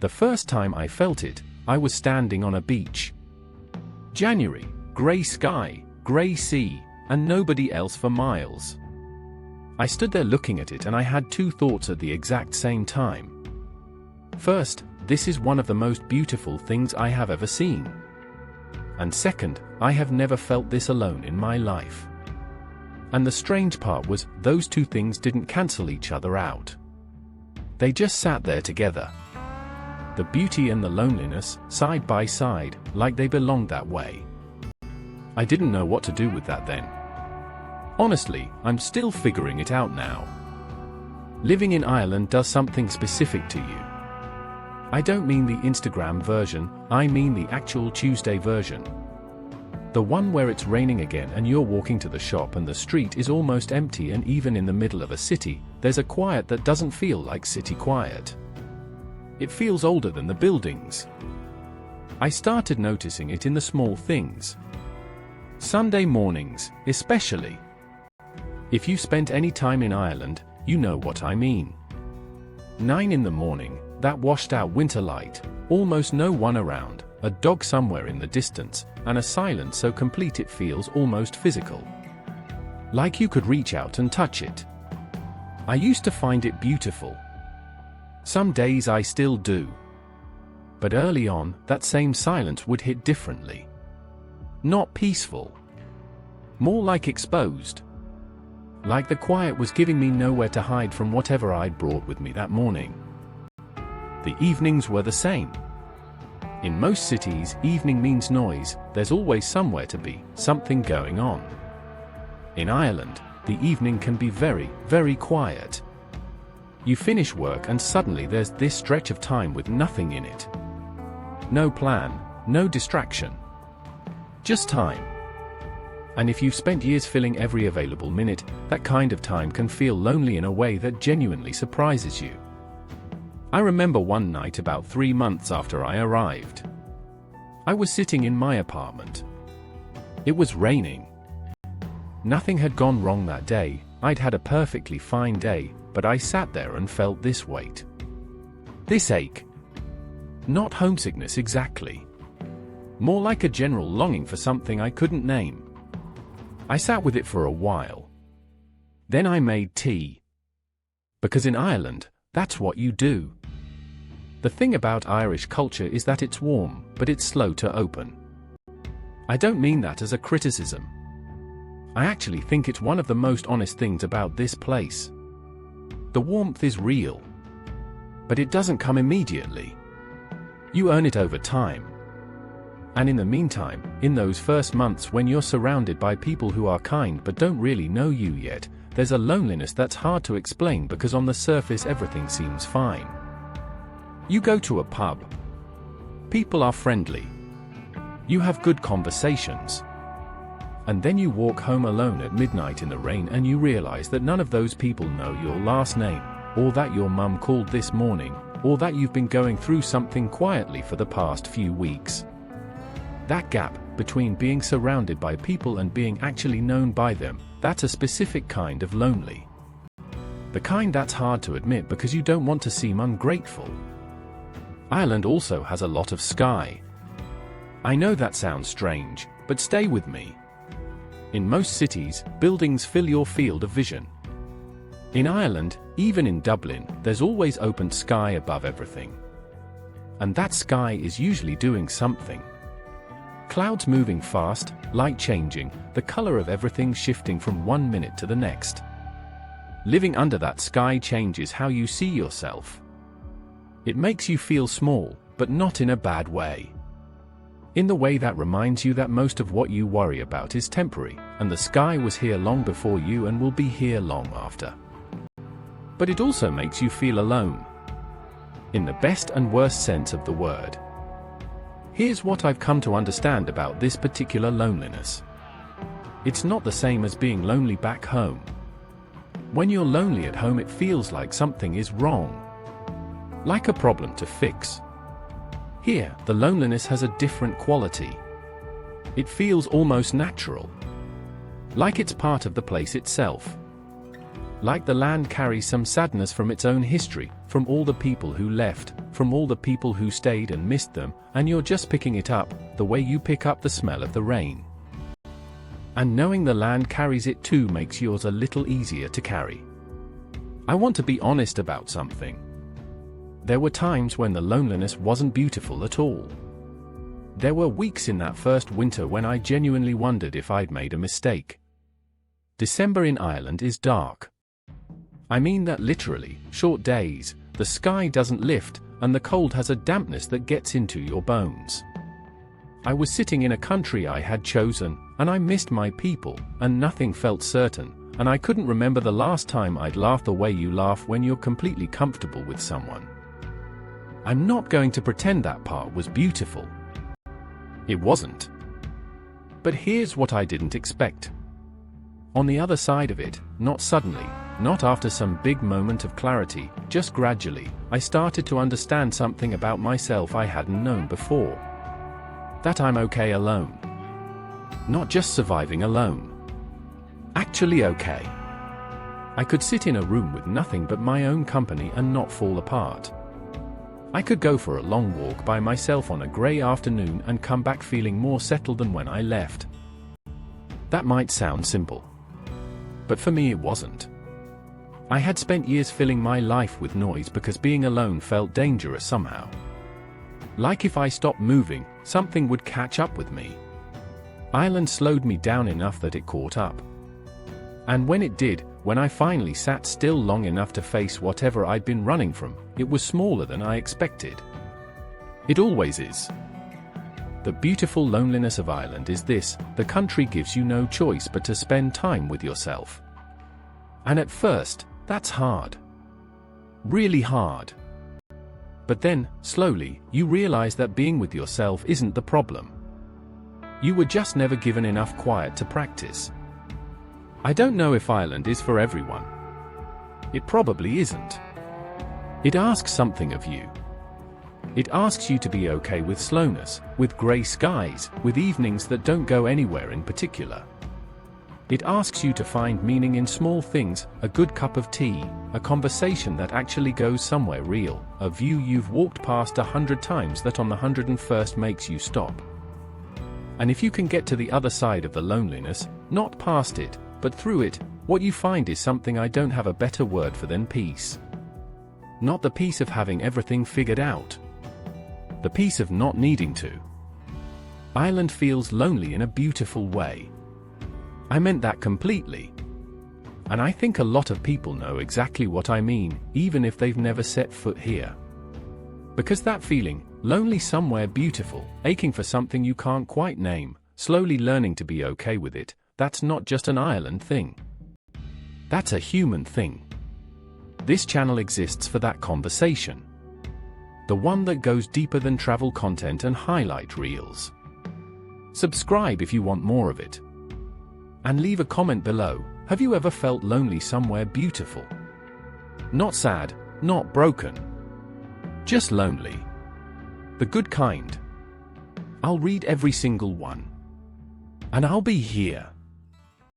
The first time I felt it, I was standing on a beach. January, grey sky, grey sea, and nobody else for miles. I stood there looking at it and I had two thoughts at the exact same time. First, this is one of the most beautiful things I have ever seen. And second, I have never felt this alone in my life. And the strange part was, those two things didn't cancel each other out. They just sat there together. The beauty and the loneliness, side by side, like they belonged that way. I didn't know what to do with that then. Honestly, I'm still figuring it out now. Living in Ireland does something specific to you. I don't mean the Instagram version, I mean the actual Tuesday version. The one where it's raining again and you're walking to the shop and the street is almost empty, and even in the middle of a city, there's a quiet that doesn't feel like city quiet. It feels older than the buildings. I started noticing it in the small things. Sunday mornings, especially. If you spent any time in Ireland, you know what I mean. 9 in the morning, that washed out winter light, almost no one around, a dog somewhere in the distance, and a silence so complete it feels almost physical. Like you could reach out and touch it. I used to find it beautiful. Some days I still do. But early on, that same silence would hit differently. Not peaceful. More like exposed. Like the quiet was giving me nowhere to hide from whatever I'd brought with me that morning. The evenings were the same. In most cities, evening means noise, there's always somewhere to be, something going on. In Ireland, the evening can be very, very quiet. You finish work and suddenly there's this stretch of time with nothing in it. No plan, no distraction. Just time. And if you've spent years filling every available minute, that kind of time can feel lonely in a way that genuinely surprises you. I remember one night about 3 months after I arrived. I was sitting in my apartment. It was raining. Nothing had gone wrong that day, I'd had a perfectly fine day, but I sat there and felt this weight. This ache. Not homesickness exactly. More like a general longing for something I couldn't name. I sat with it for a while. Then I made tea. Because in Ireland, that's what you do. The thing about Irish culture is that it's warm, but it's slow to open. I don't mean that as a criticism. I actually think it's one of the most honest things about this place. The warmth is real. But it doesn't come immediately. You earn it over time. And in the meantime, in those first months when you're surrounded by people who are kind but don't really know you yet, there's a loneliness that's hard to explain because on the surface everything seems fine. You go to a pub. People are friendly. You have good conversations. And then you walk home alone at midnight in the rain and you realize that none of those people know your last name, or that your mum called this morning, or that you've been going through something quietly for the past few weeks. That gap between being surrounded by people and being actually known by them, that's a specific kind of lonely. The kind that's hard to admit because you don't want to seem ungrateful. Ireland also has a lot of sky. I know that sounds strange, but stay with me. In most cities, buildings fill your field of vision. In Ireland, even in Dublin, there's always open sky above everything. And that sky is usually doing something. Clouds moving fast, light changing, the color of everything shifting from one minute to the next. Living under that sky changes how you see yourself. It makes you feel small, but not in a bad way. In the way that reminds you that most of what you worry about is temporary, and the sky was here long before you and will be here long after. But it also makes you feel alone. In the best and worst sense of the word. Here's what I've come to understand about this particular loneliness. It's not the same as being lonely back home. When you're lonely at home, it feels like something is wrong. Like a problem to fix. Here, the loneliness has a different quality. It feels almost natural. Like it's part of the place itself. Like the land carries some sadness from its own history, from all the people who left, from all the people who stayed and missed them, and you're just picking it up, the way you pick up the smell of the rain. And knowing the land carries it too makes yours a little easier to carry. I want to be honest about something. There were times when the loneliness wasn't beautiful at all. There were weeks in that first winter when I genuinely wondered if I'd made a mistake. December in Ireland is dark. I mean that literally, short days, the sky doesn't lift, and the cold has a dampness that gets into your bones. I was sitting in a country I had chosen, and I missed my people, and nothing felt certain, and I couldn't remember the last time I'd laughed the way you laugh when you're completely comfortable with someone. I'm not going to pretend that part was beautiful. It wasn't. But here's what I didn't expect. On the other side of it, not suddenly, not after some big moment of clarity, just gradually, I started to understand something about myself I hadn't known before. That I'm okay alone. Not just surviving alone. Actually okay. I could sit in a room with nothing but my own company and not fall apart. I could go for a long walk by myself on a grey afternoon and come back feeling more settled than when I left. That might sound simple. But for me it wasn't. I had spent years filling my life with noise because being alone felt dangerous somehow. Like if I stopped moving, something would catch up with me. Ireland slowed me down enough that it caught up. And when it did, when I finally sat still long enough to face whatever I'd been running from, it was smaller than I expected. It always is. The beautiful loneliness of Ireland is this: the country gives you no choice but to spend time with yourself. And at first, that's hard. Really hard. But then, slowly, you realize that being with yourself isn't the problem. You were just never given enough quiet to practice. I don't know if Ireland is for everyone. It probably isn't. It asks something of you. It asks you to be okay with slowness, with grey skies, with evenings that don't go anywhere in particular. It asks you to find meaning in small things: a good cup of tea, a conversation that actually goes somewhere real, a view you've walked past 100 times that on the 101st makes you stop. And if you can get to the other side of the loneliness, not past it, but through it, what you find is something I don't have a better word for than peace. Not the peace of having everything figured out. The peace of not needing to. Ireland feels lonely in a beautiful way. I meant that completely. And I think a lot of people know exactly what I mean, even if they've never set foot here. Because that feeling, lonely somewhere beautiful, aching for something you can't quite name, slowly learning to be okay with it, that's not just an Ireland thing. That's a human thing. This channel exists for that conversation. The one that goes deeper than travel content and highlight reels. Subscribe if you want more of it. And leave a comment below: have you ever felt lonely somewhere beautiful? Not sad, not broken. Just lonely. The good kind. I'll read every single one. And I'll be here.